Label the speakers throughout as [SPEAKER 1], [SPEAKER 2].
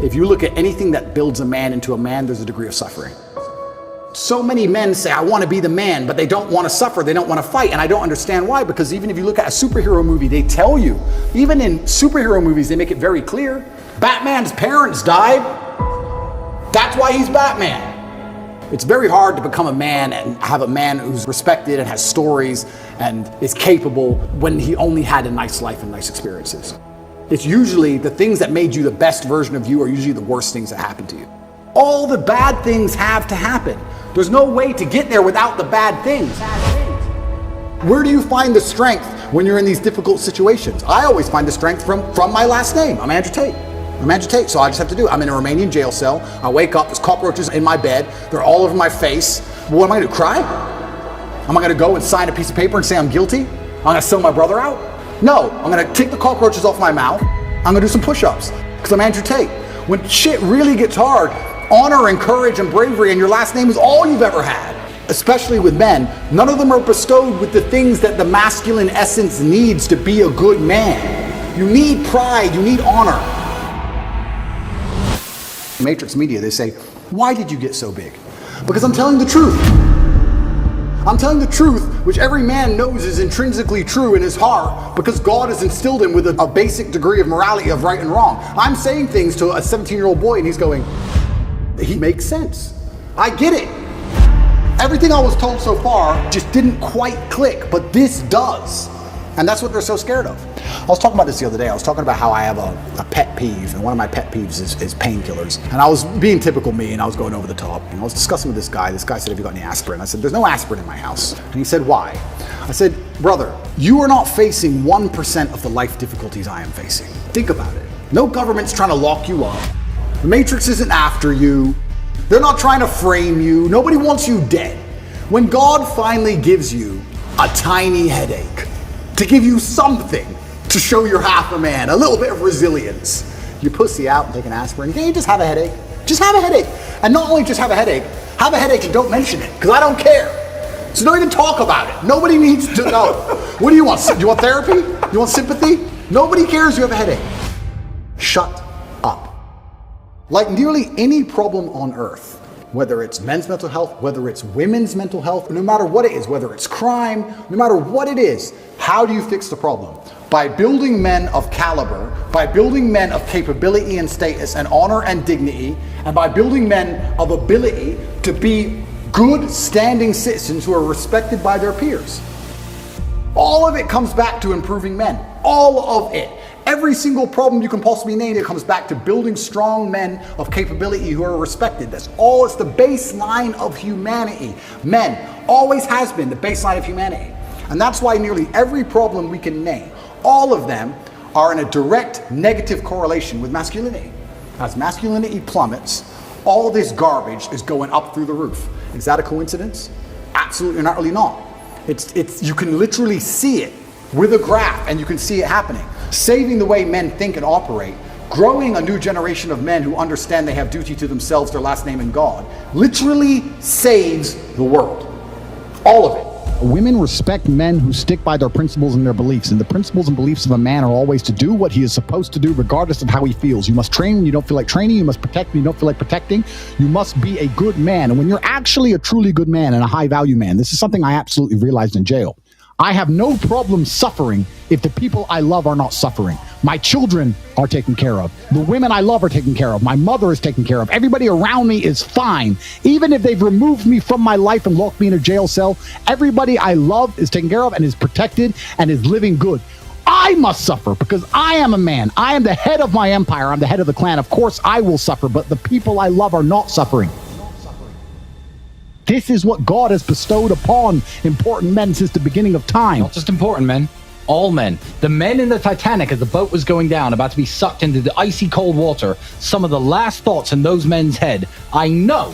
[SPEAKER 1] If you look at anything that builds a man into a man, there's a degree of suffering. So many men say, I want to be the man, but they don't want to suffer, they don't want to fight, and I don't understand why, because even if you look at a superhero movie, they tell you, even in superhero movies, they make it very clear, Batman's parents died, that's why he's Batman. It's very hard to become a man and have a man who's respected and has stories and is capable when he only had a nice life and nice experiences. It's usually the things that made you the best version of you are usually the worst things that happened to you. All the bad things have to happen. There's no way to get there without the bad things. Where do you find the strength when you're in these difficult situations? I always find the strength from my last name. I'm Andrew Tate. So I just have to do it. I'm in a Romanian jail cell. I wake up, there's cockroaches in my bed. They're all over my face. What am I gonna do, cry? Am I gonna go and sign a piece of paper and say I'm guilty? I'm gonna sell my brother out? No, I'm gonna take the cockroaches off my mouth. I'm gonna do some push-ups, because I'm Andrew Tate. When shit really gets hard, honor and courage and bravery and your last name is all you've ever had. Especially with men, none of them are bestowed with the things that the masculine essence needs to be a good man. You need pride, you need honor. Matrix Media, they say, why did you get so big? Because I'm telling the truth. I'm telling the truth, which every man knows is intrinsically true in his heart, because God has instilled him with a basic degree of morality of right and wrong. I'm saying things to a 17-year-old boy and he's going, he makes sense. I get it. Everything I was told so far just didn't quite click, but this does. And that's what they're so scared of. I was talking about this the other day. I was talking about how I have a pet peeve, and one of my pet peeves is painkillers. And I was being typical me, and I was going over the top. And I was discussing with this guy. This guy said, have you got any aspirin? I said, there's no aspirin in my house. And he said, why? I said, brother, you are not facing 1% of the life difficulties I am facing. Think about it. No government's trying to lock you up. The Matrix isn't after you. They're not trying to frame you. Nobody wants you dead. When God finally gives you a tiny headache, to give you something to show you're half a man, a little bit of resilience, you pussy out and take an aspirin. Can you just have a headache? Just have a headache. And not only just have a headache and don't mention it, because I don't care. So don't even talk about it. Nobody needs to know. What do you want? Do you want therapy? You want sympathy? Nobody cares you have a headache. Shut up. Like nearly any problem on earth, whether it's men's mental health, whether it's women's mental health, no matter what it is, whether it's crime, no matter what it is, how do you fix the problem? By building men of caliber, by building men of capability and status and honor and dignity, and by building men of ability to be good standing citizens who are respected by their peers. All of it comes back to improving men. All of it. Every single problem you can possibly name, it comes back to building strong men of capability who are respected. That's all. It's the baseline of humanity. Men always has been the baseline of humanity. And that's why nearly every problem we can name, all of them are in a direct negative correlation with masculinity. As masculinity plummets, all this garbage is going up through the roof. Is that a coincidence? Absolutely not, really not. You can literally see it with a graph, and you can see it happening. Saving the way men think and operate, growing a new generation of men who understand they have duty to themselves, their last name, and God, literally saves the world. All of it.
[SPEAKER 2] Women respect men who stick by their principles and their beliefs, and the principles and beliefs of a man are always to do what he is supposed to do regardless of how he feels. You must train when you don't feel like training. You must protect when you don't feel like protecting. You must be a good man. And when you're actually a truly good man and a high value man, this is something I absolutely realized in jail. I have no problem suffering if the people I love are not suffering. My children are taken care of. The women I love are taken care of. My mother is taken care of. Everybody around me is fine. Even if they've removed me from my life and locked me in a jail cell, everybody I love is taken care of and is protected and is living good. I must suffer because I am a man. I am the head of my empire. I'm the head of the clan. Of course, I will suffer, but the people I love are not suffering. This is what God has bestowed upon important men since the beginning of time.
[SPEAKER 3] Not just important men, all men. The men in the Titanic as the boat was going down, about to be sucked into the icy cold water, some of the last thoughts in those men's head, I know,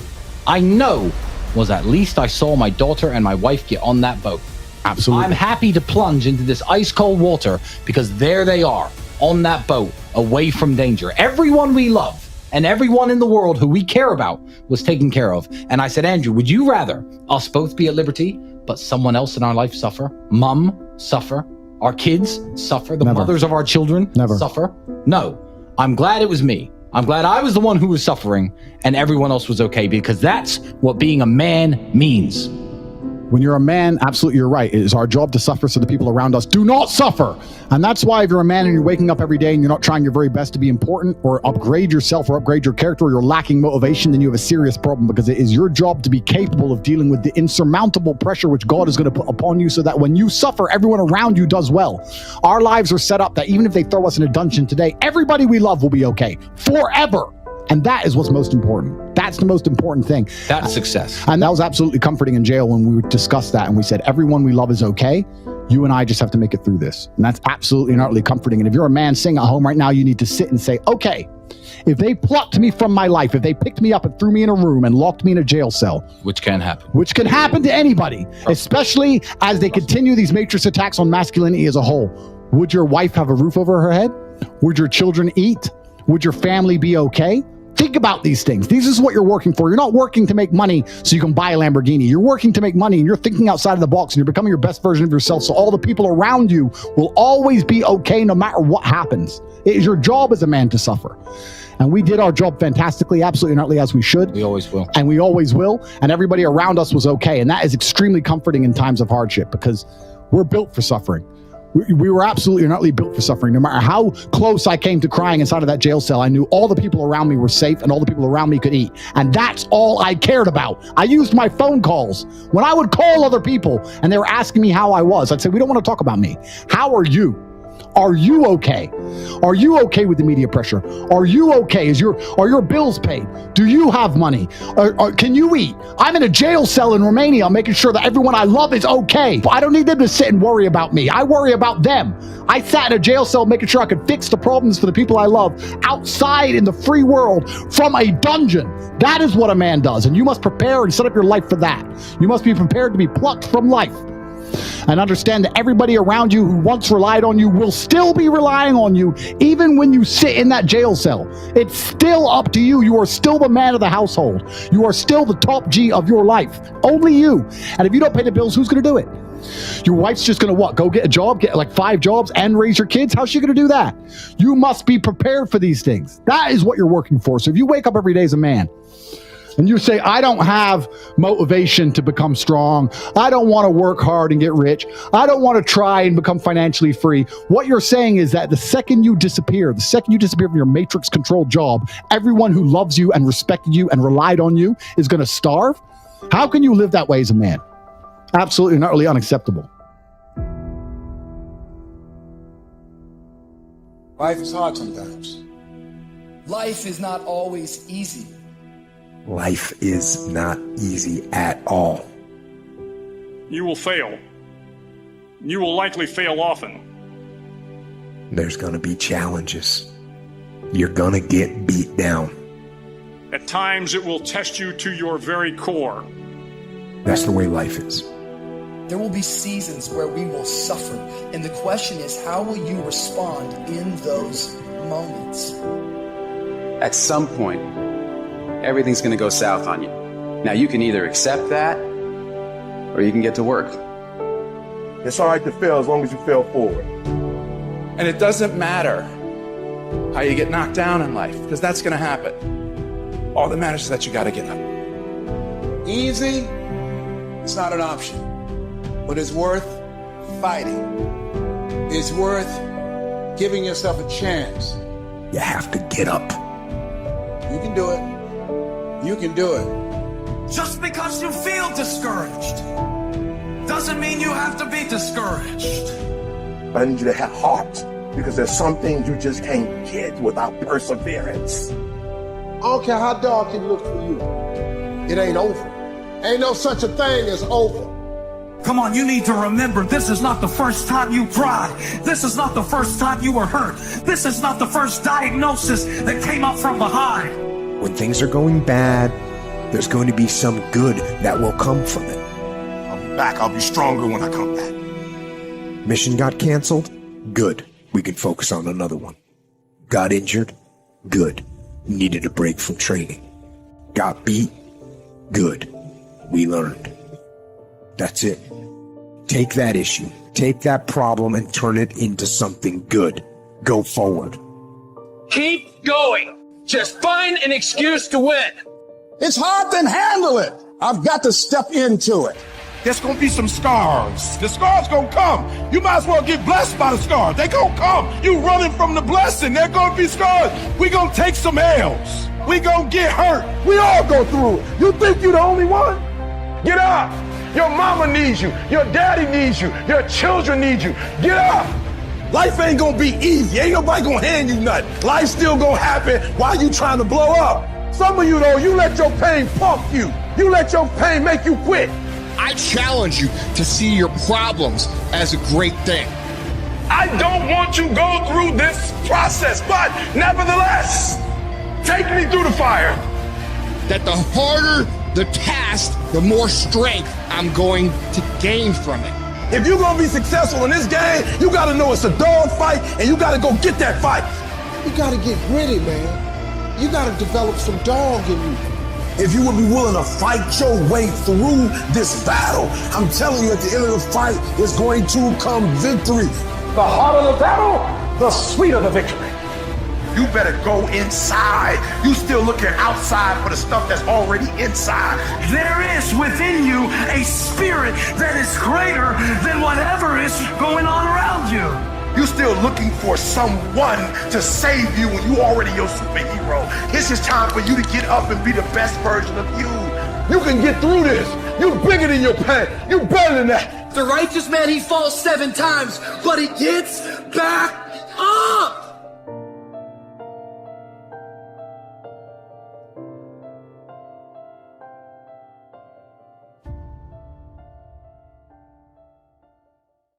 [SPEAKER 3] was at least I saw my daughter and my wife get on that boat.
[SPEAKER 2] Absolutely.
[SPEAKER 3] I'm happy to plunge into this ice cold water because there they are on that boat, away from danger. Everyone we love and everyone in the world who we care about was taken care of. And I said, Andrew, would you rather us both be at liberty, but someone else in our life suffer? Mom suffer? Our kids suffer? The
[SPEAKER 2] Never.
[SPEAKER 3] mothers of our children
[SPEAKER 2] Never.
[SPEAKER 3] suffer? No, I'm glad it was me. I'm glad I was the one who was suffering and everyone else was okay, because that's what being a man means.
[SPEAKER 2] When you're a man, absolutely, you're right. It is our job to suffer so the people around us do not suffer. And that's why if you're a man and you're waking up every day and you're not trying your very best to be important or upgrade yourself or upgrade your character, or you're lacking motivation, then you have a serious problem, because it is your job to be capable of dealing with the insurmountable pressure which God is going to put upon you, so that when you suffer, everyone around you does well. Our lives are set up that even if they throw us in a dungeon today, everybody we love will be okay forever. And that is what's most important. That's the most important thing.
[SPEAKER 3] That's success.
[SPEAKER 2] And that was absolutely comforting in jail when we discussed that. And we said, everyone we love is okay. You and I just have to make it through this. And that's absolutely and utterly comforting. And if you're a man sitting at home right now, you need to sit and say, okay, if they plucked me from my life, if they picked me up and threw me in a room and locked me in a jail cell,
[SPEAKER 3] which can happen.
[SPEAKER 2] Which can happen to anybody, especially as they continue these matrix attacks on masculinity as a whole. Would your wife have a roof over her head? Would your children eat? Would your family be okay? Think about these things. This is what you're working for. You're not working to make money so you can buy a Lamborghini. You're working to make money, and you're thinking outside of the box, and you're becoming your best version of yourself, so all the people around you will always be okay no matter what happens. It is your job as a man to suffer. And we did our job fantastically, absolutely and utterly, as we should.
[SPEAKER 3] We always will.
[SPEAKER 2] And we always will. And everybody around us was okay. And that is extremely comforting in times of hardship, because we're built for suffering. We were absolutely and utterly built for suffering. No matter how close I came to crying inside of that jail cell, I knew all the people around me were safe and all the people around me could eat. And that's all I cared about. I used my phone calls. When I would call other people and they were asking me how I was, I'd say, we don't want to talk about me. How are you? Are you okay? Are you okay with the media pressure? Are you okay? Are your bills paid? Do you have money? Can you eat? I'm in a jail cell in Romania. I'm making sure that everyone I love is okay. I don't need them to sit and worry about me. I worry about them. I sat in a jail cell making sure I could fix the problems for the people I love outside in the free world from a dungeon. That is what a man does. And you must prepare and set up your life for that. You must be prepared to be plucked from life. And understand that everybody around you who once relied on you will still be relying on you, even when you sit in that jail cell. It's still up to you. You are still the man of the household. You are still the top G of your life. Only you. And if you don't pay the bills, who's going to do it? Your wife's just going to what? Go get a job, get like 5 jobs and raise your kids? How's she going to do that? You must be prepared for these things. That is what you're working for. So if you wake up every day as a man, and you say, I don't have motivation to become strong. I don't want to work hard and get rich. I don't want to try and become financially free. What you're saying is that the second you disappear from your matrix-controlled job, everyone who loves you and respected you and relied on you is going to starve? How can you live that way as a man? Absolutely and utterly unacceptable.
[SPEAKER 4] Life is hard sometimes.
[SPEAKER 5] Life is not always easy.
[SPEAKER 6] Life is not easy at all.
[SPEAKER 7] You will fail. You will likely fail often.
[SPEAKER 6] There's gonna be challenges. You're gonna get beat down.
[SPEAKER 7] At times it will test you to your very core.
[SPEAKER 6] That's the way life is.
[SPEAKER 5] There will be seasons where we will suffer, and the question is, how will you respond in those moments?
[SPEAKER 8] At some point, everything's going to go south on you. Now, you can either accept that, or you can get to work.
[SPEAKER 4] It's all right to fail as long as you fail forward.
[SPEAKER 9] And it doesn't matter how you get knocked down in life, because that's going to happen. All that matters is that you got to get up.
[SPEAKER 4] Easy, it's not an option, but it's worth fighting. It's worth giving yourself a chance.
[SPEAKER 6] You have to get up.
[SPEAKER 4] You can do it. You can do it.
[SPEAKER 10] Just because you feel discouraged doesn't mean you have to be discouraged.
[SPEAKER 4] I need you to have heart, because there's some things you just can't get without perseverance. I don't care how dark it looks for you. It ain't over. Ain't no such a thing as over.
[SPEAKER 10] Come on, you need to remember, this is not the first time you cried. This is not the first time you were hurt. This is not the first diagnosis that came up from behind.
[SPEAKER 6] When things are going bad, there's going to be some good that will come from it.
[SPEAKER 4] I'll be back. I'll be stronger when I come back.
[SPEAKER 6] Mission got canceled? Good. We can focus on another one. Got injured? Good. Needed a break from training. Got beat? Good. We learned. That's it. Take that issue, take that problem, and turn it into something good. Go forward.
[SPEAKER 10] Keep going.
[SPEAKER 11] Just find an excuse to win.
[SPEAKER 4] It's hard to handle it. I've got to step into it.
[SPEAKER 9] There's gonna be some scars. The scars gonna come. You might as well get blessed by the scars. They gonna come. You running from the blessing. They're gonna be scars. We gonna take some L's. We gonna get hurt. We all go through it. You think you the only one? Get up. Your mama needs you. Your daddy needs you. Your children need you. Get up. Life ain't gonna be easy. Ain't nobody gonna hand you nothing. Life's still gonna happen while you trying to blow up. Some of you though, you let your pain pump you. You let your pain make you quit.
[SPEAKER 12] I challenge you to see your problems as a great thing.
[SPEAKER 9] I don't want you to go through this process, but nevertheless, take me through the fire.
[SPEAKER 12] That the harder the task, the more strength I'm going to gain from it.
[SPEAKER 9] If you're gonna be successful in this game, you gotta know it's a dog fight and you gotta go get that fight.
[SPEAKER 4] You gotta get gritty, man. You gotta develop some dog in you. If you would be willing to fight your way through this battle, I'm telling you, at the end of the fight, it's going to come victory.
[SPEAKER 9] The harder the battle, the sweeter the victory. You better go inside. You still looking outside for the stuff that's already inside.
[SPEAKER 10] There is within you a spirit that is greater than whatever is going on around you.
[SPEAKER 9] You still looking for someone to save you when you already your superhero. It's just time for you to get up and be the best version of you. You can get through this. You're bigger than your pain. You're better than that.
[SPEAKER 5] The righteous man, he falls 7 times, but he gets back up.